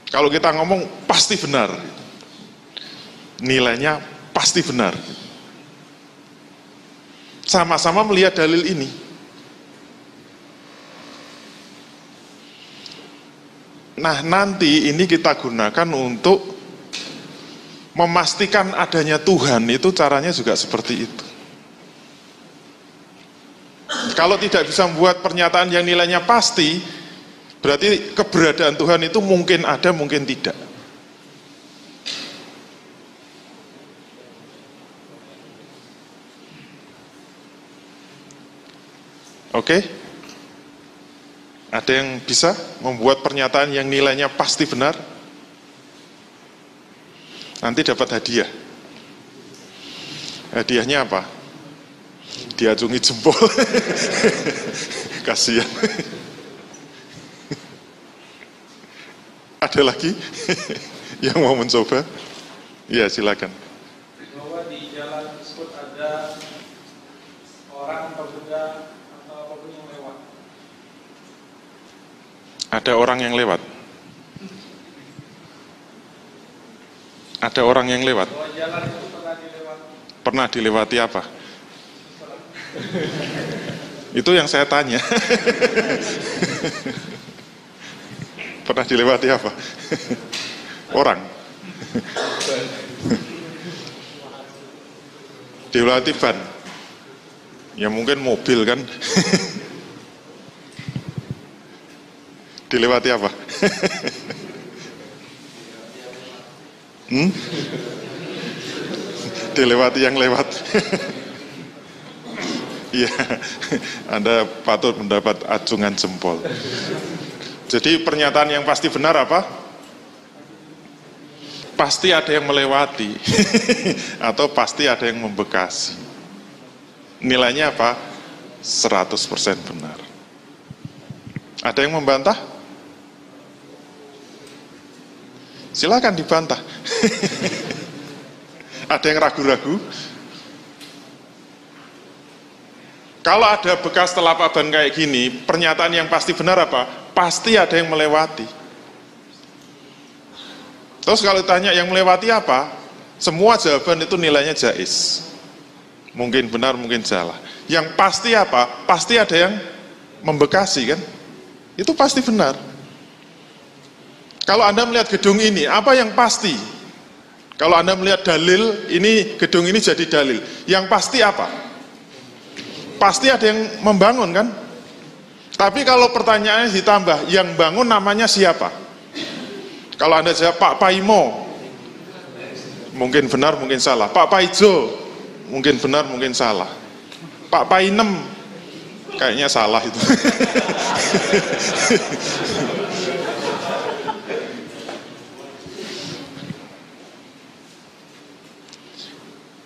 kalau kita ngomong pasti benar, nilainya pasti benar. Sama-sama melihat dalil ini. Nah, nanti ini kita gunakan untuk memastikan adanya Tuhan, itu caranya juga seperti itu. Kalau tidak bisa membuat pernyataan yang nilainya pasti, berarti keberadaan Tuhan itu mungkin ada, mungkin tidak. Oke? Ada yang bisa membuat pernyataan yang nilainya pasti benar? Nanti dapat hadiah. Hadiahnya apa? Diacungi jempol. Kasihan. Ada lagi yang mau mencoba? Ya, silakan. Bahwa di jalan tersebut ada orang atau benda atau apapun yang lewat. Ada orang yang lewat. Ada orang yang lewat. Bahwa jalan itu pernah dilewati. Pernah dilewati apa? Itu yang saya tanya. Pernah dilewati apa? Orang. Dilewati ban. Ya mungkin mobil kan. Dilewati apa? Dilewati yang lewat. Iya, Anda patut mendapat acungan jempol. Jadi pernyataan yang pasti benar apa? Pasti ada yang melewati. Atau pasti ada yang membekasi. Nilainya apa? 100% benar. Ada yang membantah? Silakan dibantah. Ada yang ragu-ragu? Kalau ada bekas telapak ban kayak gini, pernyataan yang pasti benar apa? Pasti ada yang melewati. Terus kalau ditanya yang melewati apa? Semua jawaban itu nilainya jais. Mungkin benar, mungkin salah. Yang pasti apa? Pasti ada yang membekasi kan? Itu pasti benar. Kalau Anda melihat gedung ini, apa yang pasti? Kalau Anda melihat dalil, ini gedung ini jadi dalil. Yang pasti apa? Pasti ada yang membangun kan? Tapi kalau pertanyaannya ditambah, yang bangun namanya siapa? Kalau Anda jawab Pak Paimo, mungkin benar, mungkin salah. Pak Paijo, mungkin benar, mungkin salah. Pak Painem, kayaknya salah itu.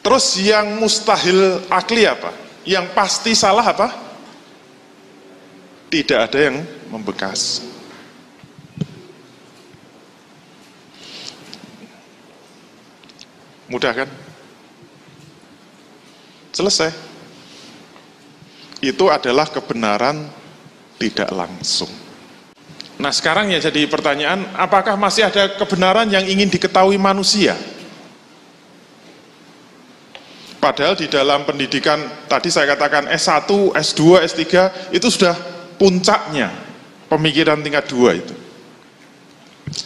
Terus yang mustahil akli apa? Yang pasti salah apa? Tidak ada yang membekas. Mudah kan? Selesai. Itu adalah kebenaran tidak langsung. Nah sekarang ya jadi pertanyaan, apakah masih ada kebenaran yang ingin diketahui manusia? Padahal di dalam pendidikan, tadi saya katakan S1, S2, S3, itu sudah puncaknya pemikiran tingkat 2 itu.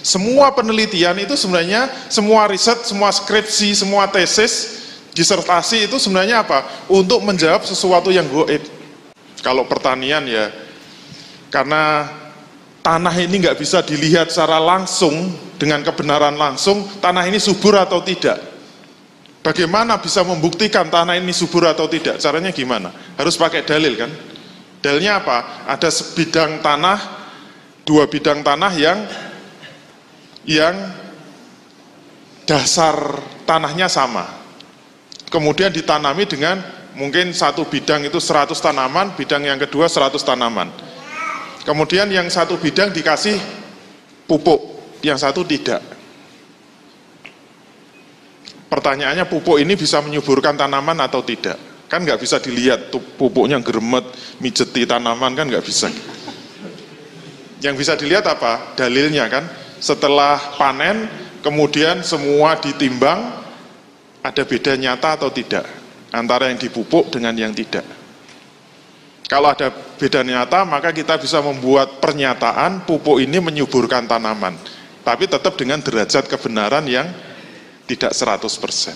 Semua penelitian itu sebenarnya, semua riset, semua skripsi, semua tesis, disertasi itu sebenarnya apa? Untuk menjawab sesuatu yang goib. Kalau pertanian ya, karena tanah ini nggak bisa dilihat secara langsung, dengan kebenaran langsung, tanah ini subur atau tidak. Bagaimana bisa membuktikan tanah ini subur atau tidak? Caranya gimana? Harus pakai dalil kan? Dalilnya apa? Ada sebidang tanah, 2 bidang tanah yang dasar tanahnya sama. Kemudian ditanami dengan mungkin satu bidang itu 100 tanaman, bidang yang kedua 100 tanaman. Kemudian yang satu bidang dikasih pupuk, yang satu tidak. Pertanyaannya, pupuk ini bisa menyuburkan tanaman atau tidak? Kan nggak bisa dilihat tuh pupuknya geremet, mijeti tanaman, kan nggak bisa. Yang bisa dilihat apa? Dalilnya kan, setelah panen, kemudian semua ditimbang, ada beda nyata atau tidak antara yang dipupuk dengan yang tidak. Kalau ada beda nyata, maka kita bisa membuat pernyataan pupuk ini menyuburkan tanaman, tapi tetap dengan derajat kebenaran yang tidak 100%.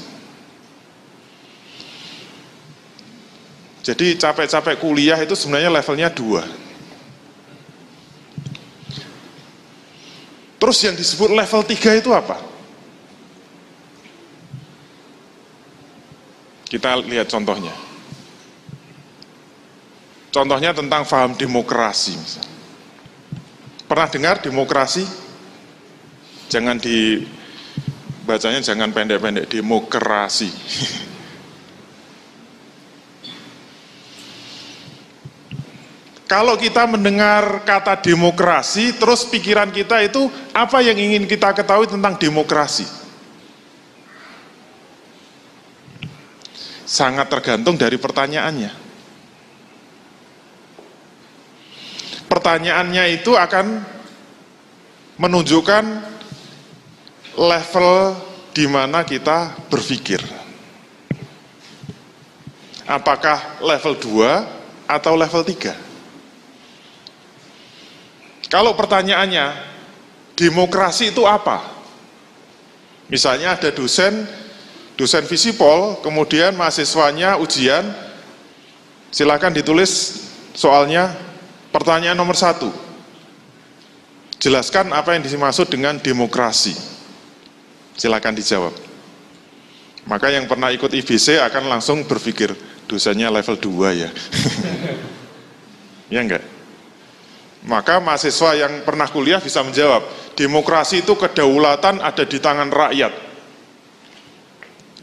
Jadi capek-capek kuliah itu sebenarnya levelnya 2. Terus yang disebut level 3 itu apa? Kita lihat contohnya. Contohnya tentang paham demokrasi. Misalnya. Pernah dengar demokrasi? Jangan dibacanya jangan pendek-pendek, demokrasi. Kalau kita mendengar kata demokrasi, terus pikiran kita itu apa yang ingin kita ketahui tentang demokrasi? Sangat tergantung dari pertanyaannya. Pertanyaannya itu akan menunjukkan level di mana kita berpikir. Apakah level 2 atau level 3? Kalau pertanyaannya, demokrasi itu apa? Misalnya ada dosen Visipol, kemudian mahasiswanya ujian, silakan ditulis soalnya, pertanyaan nomor 1. Jelaskan apa yang dimaksud dengan demokrasi. Silakan dijawab. Maka yang pernah ikut IBC akan langsung berpikir, dosennya level 2 ya. Ya enggak? Maka mahasiswa yang pernah kuliah bisa menjawab, demokrasi itu kedaulatan ada di tangan rakyat.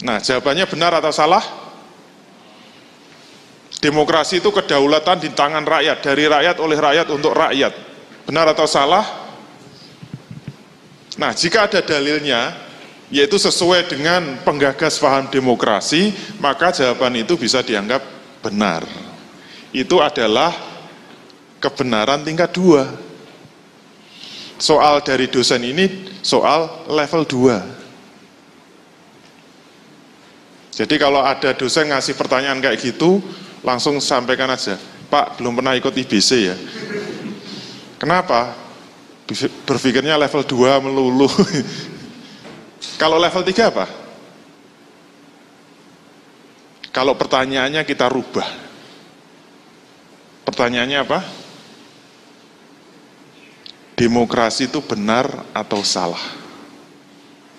Nah, jawabannya benar atau salah? Demokrasi itu kedaulatan di tangan rakyat, dari rakyat, oleh rakyat, untuk rakyat. Benar atau salah? Nah, jika ada dalilnya, yaitu sesuai dengan penggagas paham demokrasi, maka jawaban itu bisa dianggap benar. Itu adalah kebenaran tingkat 2. Soal dari dosen ini soal level 2. Jadi kalau ada dosen ngasih pertanyaan kayak gitu, langsung sampaikan aja, Pak, belum pernah ikut IBC ya. Kenapa? Berpikirnya level 2 melulu. Kalau level 3 apa? Kalau pertanyaannya kita rubah. Pertanyaannya apa? Demokrasi itu benar atau salah?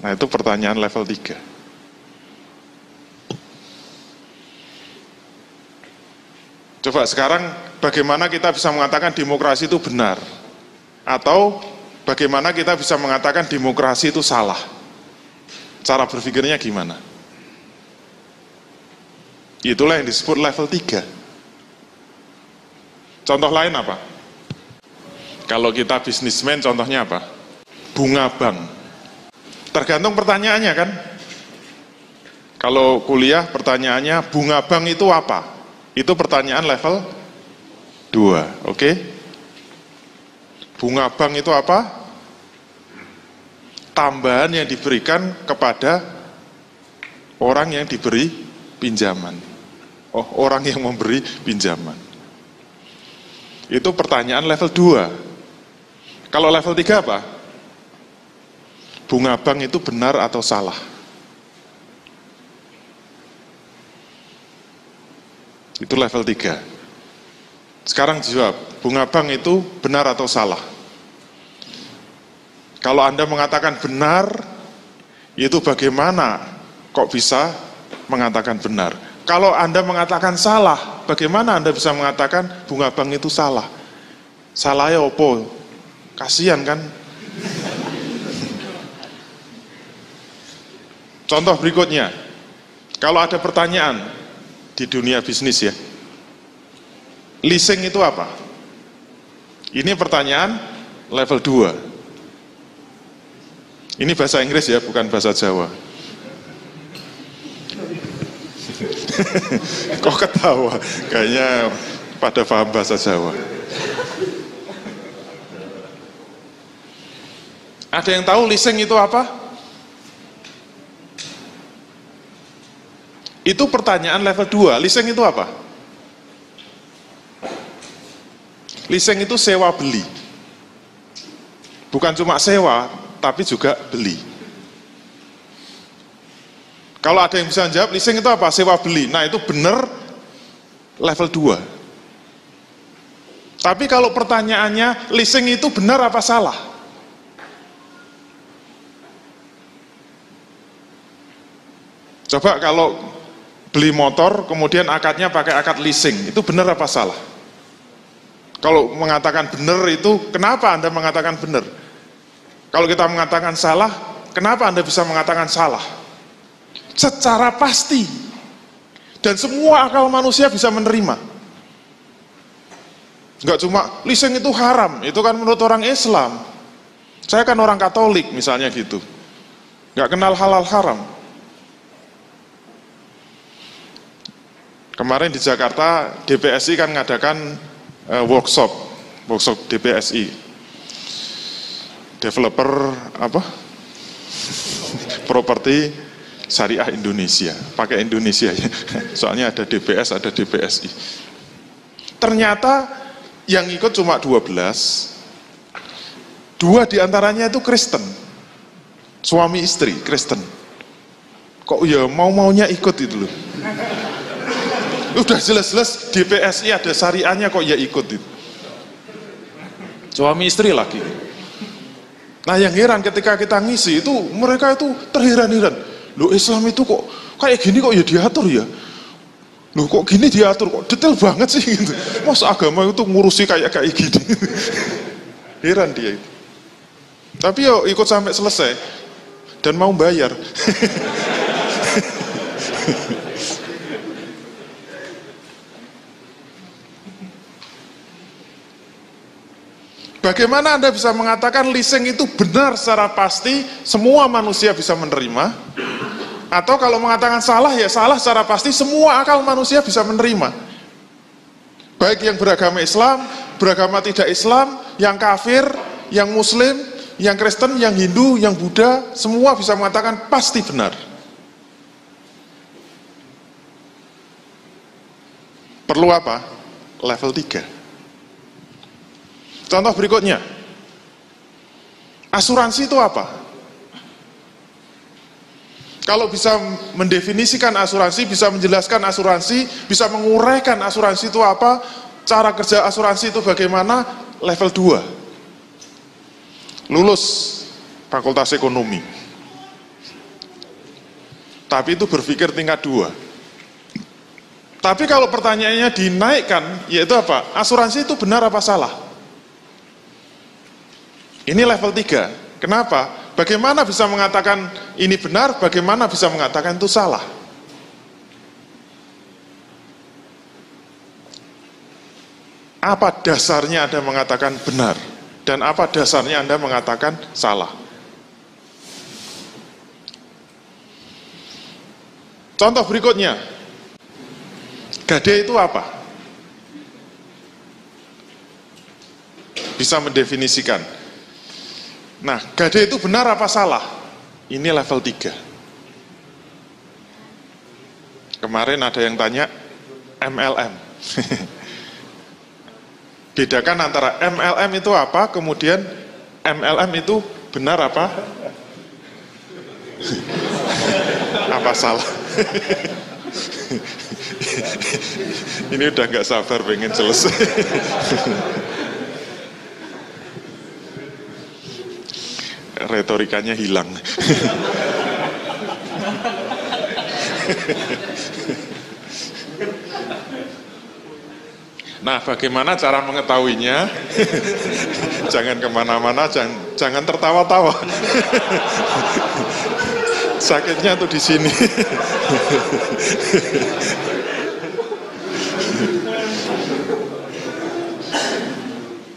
Nah, itu pertanyaan level 3. Coba sekarang bagaimana kita bisa mengatakan demokrasi itu benar? Atau bagaimana kita bisa mengatakan demokrasi itu salah? Cara berpikirnya gimana? Itulah yang disebut level 3. Contoh lain apa? Kalau kita bisnismen contohnya apa? Bunga bank. Tergantung pertanyaannya kan? Kalau kuliah pertanyaannya bunga bank itu apa? Itu pertanyaan level 2, oke? Bunga bank itu apa? Tambahan yang diberikan kepada orang yang diberi pinjaman. Oh, orang yang memberi pinjaman. Itu pertanyaan level 2. Kalau level 3 apa? Bunga bank itu benar atau salah? Itu level 3. Sekarang jawab, bunga bank itu benar atau salah? Kalau Anda mengatakan benar, itu bagaimana kok bisa mengatakan benar? Kalau Anda mengatakan salah, bagaimana Anda bisa mengatakan bunga bank itu salah? Salahnya opo? Kasihan kan? Contoh berikutnya, kalau ada pertanyaan di dunia bisnis ya, leasing itu apa? Ini pertanyaan level 2. Ini bahasa Inggris ya, bukan bahasa Jawa. Kok ketawa? Kayaknya pada paham bahasa Jawa. Ada yang tahu leasing itu apa? Itu pertanyaan level 2. Leasing itu apa? Leasing itu sewa beli. Bukan cuma sewa, tapi juga beli. Kalau ada yang bisa menjawab, leasing itu apa? Sewa beli. Nah, itu benar level 2. Tapi kalau pertanyaannya, leasing itu benar apa salah? Coba kalau beli motor, kemudian akadnya pakai akad leasing, itu benar apa salah? Kalau mengatakan benar itu, kenapa Anda mengatakan benar? Kalau kita mengatakan salah, kenapa Anda bisa mengatakan salah? Secara pasti. Dan semua akal manusia bisa menerima. Enggak cuma, leasing itu haram, itu kan menurut orang Islam. Saya kan orang Katolik misalnya gitu. Enggak kenal halal haram. Kemarin di Jakarta, DPSI kan ngadakan workshop DPSI, developer apa? Properti Syariah Indonesia, pakai Indonesia ya. Soalnya ada DPS, ada DPSI. Ternyata yang ikut cuma 12. 2 diantaranya itu Kristen, suami istri Kristen. Kok ya mau-maunya ikut itu loh. Udah jelas-jelas DPSI ada syariahnya kok ya ikut itu. Suami istri lagi. Nah yang heran ketika kita ngisi itu mereka itu terheran-heran. Loh Islam itu kok kayak gini kok ya diatur ya. Loh kok gini diatur kok detail banget sih gitu. Masa agama itu ngurusi kayak gini. Heran dia itu. Tapi yo ikut sampai selesai dan mau bayar. Bagaimana Anda bisa mengatakan leasing itu benar secara pasti, semua manusia bisa menerima? Atau kalau mengatakan salah, ya salah secara pasti, semua akal manusia bisa menerima? Baik yang beragama Islam, beragama tidak Islam, yang kafir, yang Muslim, yang Kristen, yang Hindu, yang Buddha, semua bisa mengatakan pasti benar. perlu apa? Level 3. Contoh berikutnya, asuransi itu apa? Kalau bisa mendefinisikan asuransi, bisa menjelaskan asuransi, bisa menguraikan asuransi itu apa, cara kerja asuransi itu bagaimana, level 2. Lulus Fakultas Ekonomi. Tapi itu berpikir tingkat 2. Tapi kalau pertanyaannya dinaikkan, yaitu apa? Asuransi itu benar apa salah? Ini level 3. Kenapa? Bagaimana bisa mengatakan ini benar, bagaimana bisa mengatakan itu salah? Apa dasarnya Anda mengatakan benar? Dan apa dasarnya Anda mengatakan salah? Contoh berikutnya, gadai itu apa? Bisa mendefinisikan. Nah, gadai itu benar apa salah? Ini level 3. Kemarin ada yang tanya MLM. Bedakan antara MLM itu apa, kemudian MLM itu benar apa? Apa salah? Ini udah nggak sabar pengen selesai. Retorikanya hilang. Nah, bagaimana cara mengetahuinya? Jangan kemana-mana, jangan tertawa-tawa. Sakitnya tuh di sini.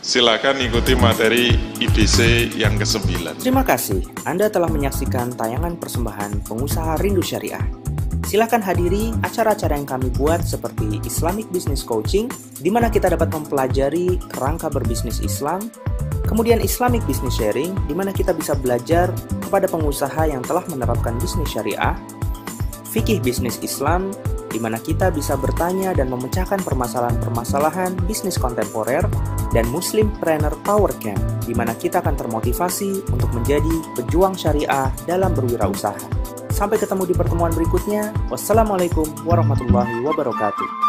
Silakan ikuti materi IBC yang ke-9. Terima kasih, Anda telah menyaksikan tayangan persembahan Pengusaha Rindu Syariah. Silakan hadiri acara-acara yang kami buat seperti Islamic Business Coaching, di mana kita dapat mempelajari kerangka berbisnis Islam, kemudian Islamic Business Sharing, di mana kita bisa belajar kepada pengusaha yang telah menerapkan bisnis syariah, Fikih Bisnis Islam, di mana kita bisa bertanya dan memecahkan permasalahan-permasalahan bisnis kontemporer, dan Muslimpreneur Power Camp, di mana kita akan termotivasi untuk menjadi pejuang syariah dalam berwirausaha. Sampai ketemu di pertemuan berikutnya. Wassalamualaikum warahmatullahi wabarakatuh.